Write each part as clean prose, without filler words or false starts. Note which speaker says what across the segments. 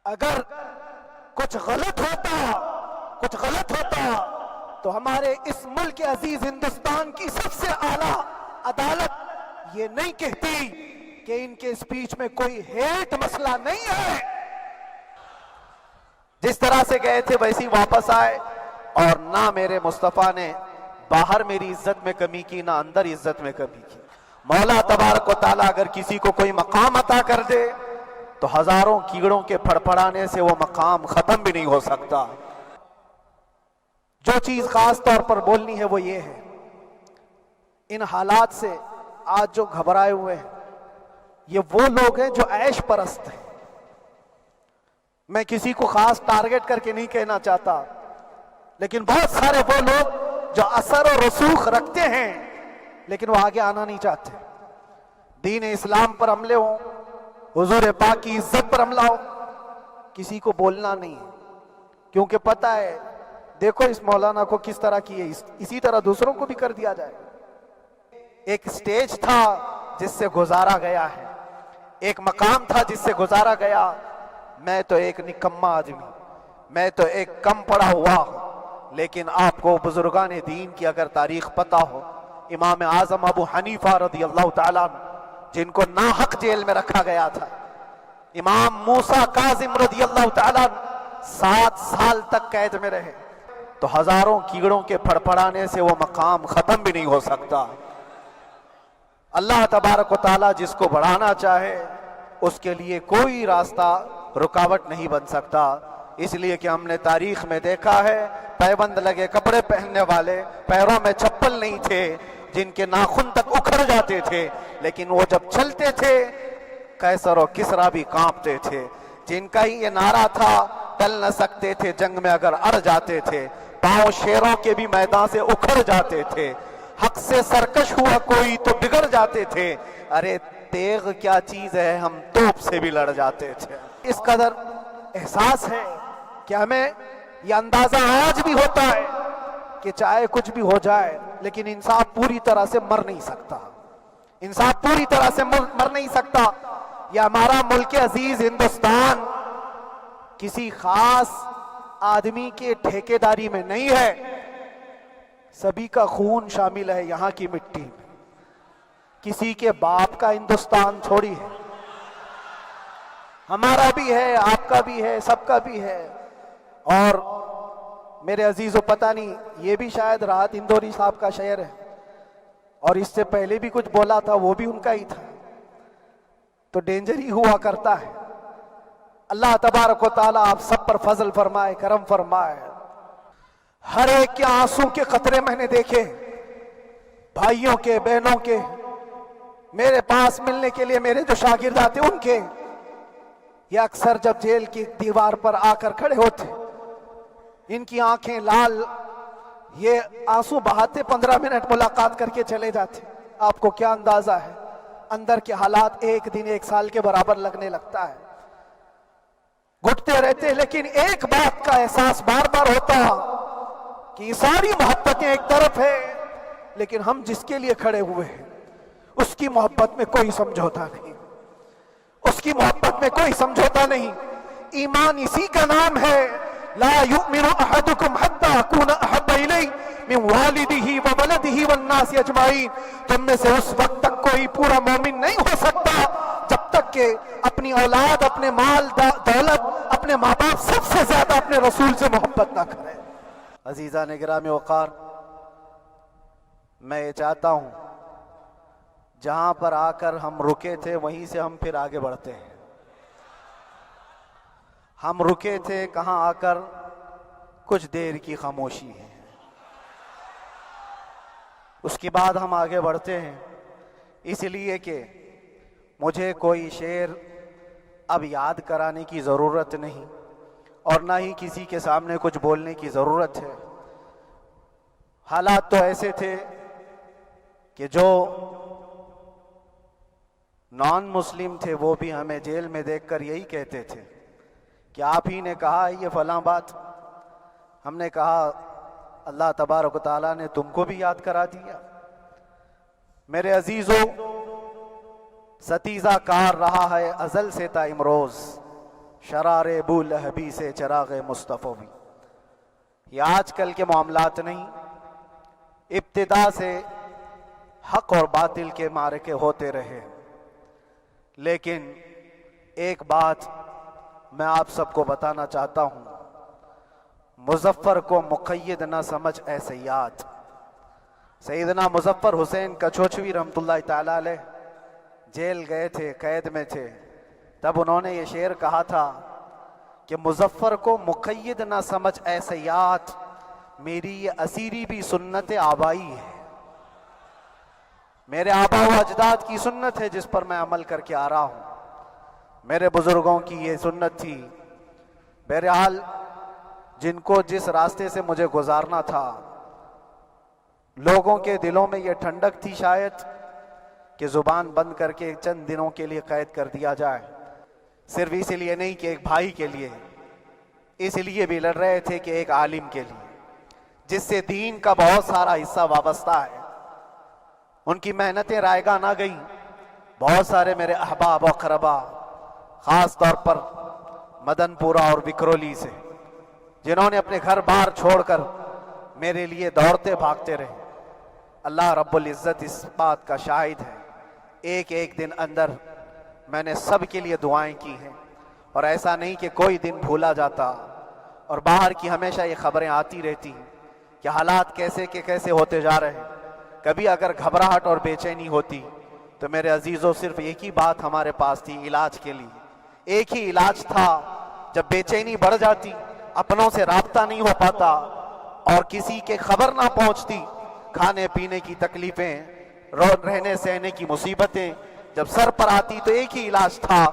Speaker 1: اگر کچھ غلط ہوتا تو ہمارے اس ملک عزیز ہندوستان کی سب سے اعلیٰ عدالت یہ نہیں کہتی کہ ان کے اسپیچ میں کوئی ہیٹ مسئلہ نہیں ہے. جس طرح سے گئے تھے ویسی واپس آئے، اور نہ میرے مصطفیٰ نے باہر میری عزت میں کمی کی نہ اندر عزت میں کمی کی. مولا تبارک و تعالیٰ اگر کسی کو کوئی مقام عطا کر دے تو ہزاروں کیڑوں کے پھڑپڑانے سے وہ مقام ختم بھی نہیں ہو سکتا. جو چیز خاص طور پر بولنی ہے وہ یہ ہے، ان حالات سے آج جو گھبرائے ہوئے ہیں یہ وہ لوگ ہیں جو عیش پرست ہیں. میں کسی کو خاص ٹارگٹ کر کے نہیں کہنا چاہتا، لیکن بہت سارے وہ لوگ جو اثر و رسوخ رکھتے ہیں لیکن وہ آگے آنا نہیں چاہتے. دین اسلام پر حملے ہوں، حضور پاک کی عزت پر حملہ ہو، کسی کو بولنا نہیں ہے، کیونکہ پتہ ہے دیکھو اس مولانا کو کس طرح کیے، اسی طرح دوسروں کو بھی کر دیا جائے. ایک سٹیج تھا جس سے گزارا گیا ہے، ایک مقام تھا جس سے گزارا گیا. میں تو ایک نکما آدمی، میں تو ایک کم پڑھا ہوا ہوں، لیکن آپ کو بزرگان دین کی اگر تاریخ پتہ ہو، امام اعظم ابو حنیفہ رضی اللہ تعالیٰ عنہ جن کو ناحق جیل میں رکھا گیا تھا، امام موسیٰ کاظم رضی اللہ تعالیٰ عنہ 7 سال تک قید میں رہے، تو ہزاروں کیڑوں کے پھڑپڑانے سے وہ مقام ختم بھی نہیں ہو سکتا. اللہ تبارک و تعالیٰ جس کو بڑھانا چاہے اس کے لیے کوئی راستہ رکاوٹ نہیں بن سکتا. اس لیے کہ ہم نے تاریخ میں دیکھا ہے پیبند لگے کپڑے پہننے والے، پیروں میں چپل نہیں تھے، جن کے ناخن تک اکھڑ جاتے تھے، لیکن وہ جب چلتے تھے قیصر و کسریٰ بھی کانپتے تھے. جن کا ہی یہ نعرہ تھا ٹل نہ سکتے تھے جنگ میں اگر اڑ جاتے تھے، پاؤں شیروں کے بھی میدان سے اکھڑ جاتے تھے، حق سے سرکش ہوا کوئی تو بگڑ جاتے تھے، ارے تیغ کیا چیز ہے ہم توپ سے بھی لڑ جاتے تھے. اس قدر احساس ہے کہ ہمیں یہ اندازہ آج بھی ہوتا ہے کہ چاہے کچھ بھی ہو جائے لیکن انصاف پوری طرح سے مر نہیں سکتا، انصاف پوری طرح سے مر نہیں سکتا. یہ ہمارا ملک عزیز ہندوستان کسی خاص آدمی کے ٹھیکیداری میں نہیں ہے، سبھی کا خون شامل ہے یہاں کی مٹی میں. کسی کے باپ کا ہندوستان تھوڑی ہے، ہمارا بھی ہے، آپ کا بھی ہے، سب کا بھی ہے. اور میرے عزیزو پتہ نہیں یہ بھی شاید راحت اندوری صاحب کا شعر ہے، اور اس سے پہلے بھی کچھ بولا تھا وہ بھی ان کا ہی تھا، تو ڈینجر ہی ہوا کرتا ہے. اللہ تبارک و تعالیٰ آپ سب پر فضل فرمائے، کرم فرمائے. ہر ایک کے آنسوں کے قطرے میں نے دیکھے، بھائیوں کے، بہنوں کے، میرے پاس ملنے کے لیے میرے جو شاگرد آتے ان کے، یہ اکثر جب جیل کی دیوار پر آ کر کھڑے ہوتے ان کی آنکھیں لال، یہ آنسو بہاتے 15 منٹ ملاقات کر کے چلے جاتے. آپ کو کیا اندازہ ہے اندر کے حالات ایک دن 1 سال کے برابر لگنے لگتا ہے. گھٹتے رہتے، لیکن ایک بات کا احساس بار بار ہوتا کہ یہ ساری محبتیں ایک طرف ہے لیکن ہم جس کے لیے کھڑے ہوئے ہیں اس کی محبت میں کوئی سمجھوتا نہیں، اس کی محبت میں کوئی سمجھوتا نہیں. ایمان اسی کا نام ہے، لا یؤمن احدکم حتی اکون احب الیہ من والدہ وولدہ والناس اجمعین. تم میں سے اس وقت تک کوئی پورا مومن نہیں ہو سکتا جب تک کہ اپنی اولاد، اپنے مال دولت، اپنے ماں باپ، سب سے زیادہ اپنے رسول سے محبت نہ کرے. عزیزان گرامی وقار، میں یہ چاہتا ہوں جہاں پر آ کر ہم رکے تھے وہیں سے ہم پھر آگے بڑھتے ہیں. ہم رکے تھے کہاں آ کر؟ کچھ دیر کی خاموشی ہے، اس کے بعد ہم آگے بڑھتے ہیں. اس لیے کہ مجھے کوئی شعر اب یاد کرانے کی ضرورت نہیں، اور نہ ہی کسی کے سامنے کچھ بولنے کی ضرورت ہے. حالات تو ایسے تھے کہ جو نان مسلم تھے وہ بھی ہمیں جیل میں دیکھ کر یہی کہتے تھے کہ آپ ہی نے کہا یہ فلاں بات. ہم نے کہا اللہ تبارک و تعالیٰ نے تم کو بھی یاد کرا دیا. میرے عزیزو، ستیزہ کار رہا ہے ازل سے تا امروز، شرار ابو لہبی سے چراغ مصطفی. یہ آج کل کے معاملات نہیں، ابتدا سے حق اور باطل کے معرکے ہوتے رہے. لیکن ایک بات میں آپ سب کو بتانا چاہتا ہوں، مظفر کو مقید نہ سمجھ اے سیاد. سیدنا مظفر حسین کچھوچوی رحمۃ اللہ تعالی علیہ جیل گئے تھے، قید میں تھے. تب انہوں نے یہ شعر کہا تھا کہ مظفر کو مقید نہ سمجھ اے سیاد، میری یہ اسیری بھی سنت آبائی ہے. میرے آبا و اجداد کی سنت ہے جس پر میں عمل کر کے آ رہا ہوں. میرے بزرگوں کی یہ سنت تھی. بہرحال جن کو جس راستے سے مجھے گزارنا تھا، لوگوں کے دلوں میں یہ ٹھنڈک تھی شاید کہ زبان بند کر کے چند دنوں کے لیے قید کر دیا جائے. صرف اس لیے نہیں کہ ایک بھائی کے لیے، اس لیے بھی لڑ رہے تھے کہ ایک عالم کے لیے جس سے دین کا بہت سارا حصہ وابستہ ہے. ان کی محنتیں رائے گاہ نہ گئیں. بہت سارے میرے احباب و اقربا، خاص طور پر مدن پورہ اور وکرولی سے، جنہوں نے اپنے گھر بار چھوڑ کر میرے لیے دوڑتے بھاگتے رہے. اللہ رب العزت اس بات کا شاہد ہے، ایک ایک دن اندر میں نے سب کے لیے دعائیں کی ہیں. اور ایسا نہیں کہ کوئی دن بھولا جاتا. اور باہر کی ہمیشہ یہ خبریں آتی رہتی ہیں کہ حالات کیسے کے کیسے ہوتے جا رہے ہیں. کبھی اگر گھبراہٹ اور بے چینی ہوتی تو میرے عزیزوں صرف ایک ہی بات ہمارے پاس تھی علاج کے لیے. ایک ہی علاج تھا. جب بے چینی بڑھ جاتی، اپنوں سے رابطہ نہیں ہو پاتا اور کسی کے خبر نہ پہنچتی، کھانے پینے کی تکلیفیں، رہنے سہنے کی مصیبتیں جب سر پر آتی، تو ایک ہی علاج تھا،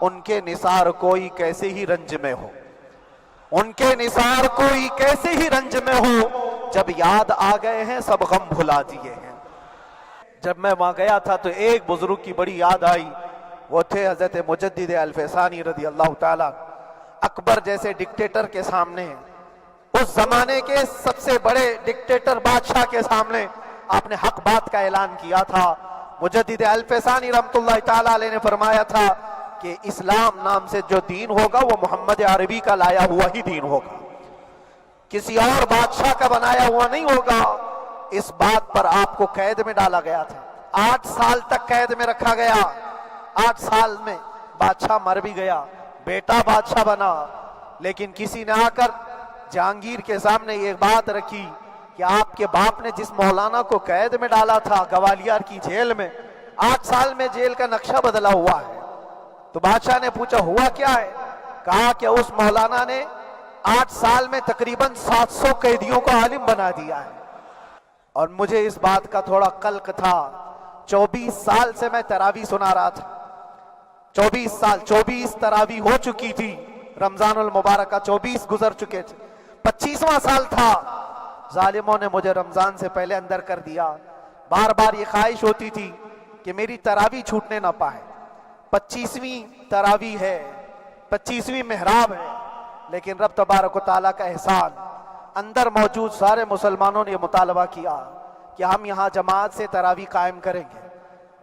Speaker 1: ان کے نثار کوئی کیسے ہی رنج میں ہو. ان کے نثار کوئی کیسے ہی رنج میں ہو، جب یاد آ گئے ہیں سب غم بھلا دیے ہیں. جب میں وہاں گیا تھا تو ایک بزرگ کی بڑی یاد آئی. وہ تھے حضرت مجدد الفیسانی رضی اللہ تعالیٰ. اکبر جیسے ڈکٹیٹر کے سامنے، اس زمانے کے سب سے بڑے ڈکٹیٹر بادشاہ کے سامنے آپ نے حق بات کا اعلان کیا تھا. مجدد الفیسانی رحمۃ اللہ تعالیٰ علیہ نے فرمایا تھا کہ اسلام نام سے جو دین ہوگا وہ محمد عربی کا لایا ہوا ہی دین ہوگا، کسی اور بادشاہ کا بنایا ہوا نہیں ہوگا. اس بات پر آپ کو قید میں ڈالا گیا تھا. 8 سال تک قید میں رکھا گیا. 8 سال میں بادشاہ مر بھی گیا، بیٹا بادشاہ بنا. لیکن کسی نے آ کر جہانگیر کے سامنے یہ بات رکھی کہ آپ کے باپ نے جس مولانا کو قید میں ڈالا تھا گوالیار کی جیل میں، 8 سال میں جیل کا نقشہ بدلا ہوا ہے. تو بادشاہ نے پوچھا ہوا کیا ہے؟ کہا کہ اس مولانا نے 8 سال میں تقریباً 700 قیدیوں کو عالم بنا دیا ہے. اور مجھے اس بات کا تھوڑا قلق تھا. 24 سال سے میں تراویح سنا رہا تھا. 24 تراویح ہو چکی تھی. رمضان المبارک کا 24 گزر چکے تھے. 25واں سال تھا. ظالموں نے مجھے رمضان سے پہلے اندر کر دیا. بار بار یہ خواہش ہوتی تھی کہ میری تراویح چھوٹنے نہ پائے. 25ویں تراویح ہے، 25ویں محراب ہے. لیکن رب تبارک و تعالیٰ کا احسان، اندر موجود سارے مسلمانوں نے یہ مطالبہ کیا کہ ہم یہاں جماعت سے تراویح قائم کریں گے.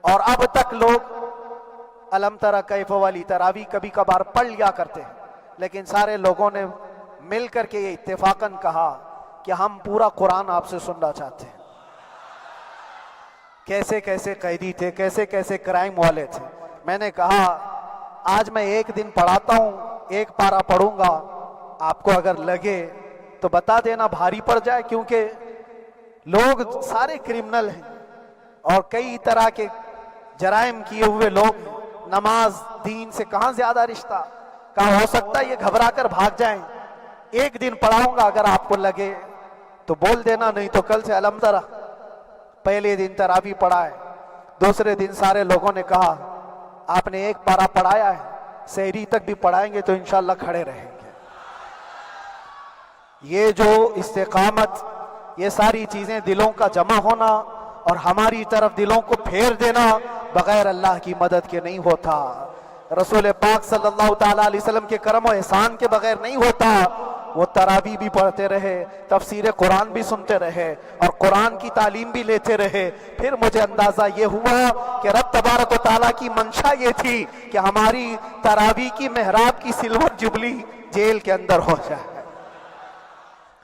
Speaker 1: اور اب تک لوگ الم تری کیف والی تراویح کبھی کبھار پڑھ لیا کرتے ہیں، لیکن سارے لوگوں نے مل کر کے یہ اتفاقاً کہا کہ ہم پورا قرآن آپ سے سننا چاہتے ہیں. کیسے کیسے قیدی تھے، کیسے کیسے کرائم والے تھے. میں نے کہا آج میں ایک دن پڑھاتا ہوں، ایک پارہ پڑھوں گا، آپ کو اگر لگے تو بتا دینا، بھاری پڑ جائے، کیونکہ لوگ سارے کرمنل ہیں اور کئی طرح کے جرائم کیے ہوئے لوگ ہیں. نماز دین سے کہاں زیادہ رشتہ. کہا ہو سکتا ہے یہ گھبرا کر بھاگ جائیں. ایک دن پڑھاؤں گا، اگر آپ کو لگے تو بول دینا، نہیں تو کل سے الم تری. پہلے دن تراویح پڑھائے. دوسرے دن سارے لوگوں نے کہا آپ نے ایک پارہ پڑھایا ہے، سحری تک بھی پڑھائیں گے تو انشاءاللہ کھڑے رہیں گے. یہ جو استقامت، یہ ساری چیزیں، دلوں کا جمع ہونا اور ہماری طرف دلوں کو پھیر دینا بغیر اللہ کی مدد کے نہیں ہوتا. رسول پاک صلی اللہ تعالیٰ علیہ وسلم کے کرم و احسان کے بغیر نہیں ہوتا. وہ تراویح بھی پڑھتے رہے، تفسیر قرآن بھی سنتے رہے اور قرآن کی تعلیم بھی لیتے رہے۔ پھر مجھے اندازہ یہ ہوا کہ رب تبارک و تعالیٰ کی منشا یہ تھی کہ ہماری تراویح کی محراب کی سلور جبلی جیل کے اندر ہو جائے۔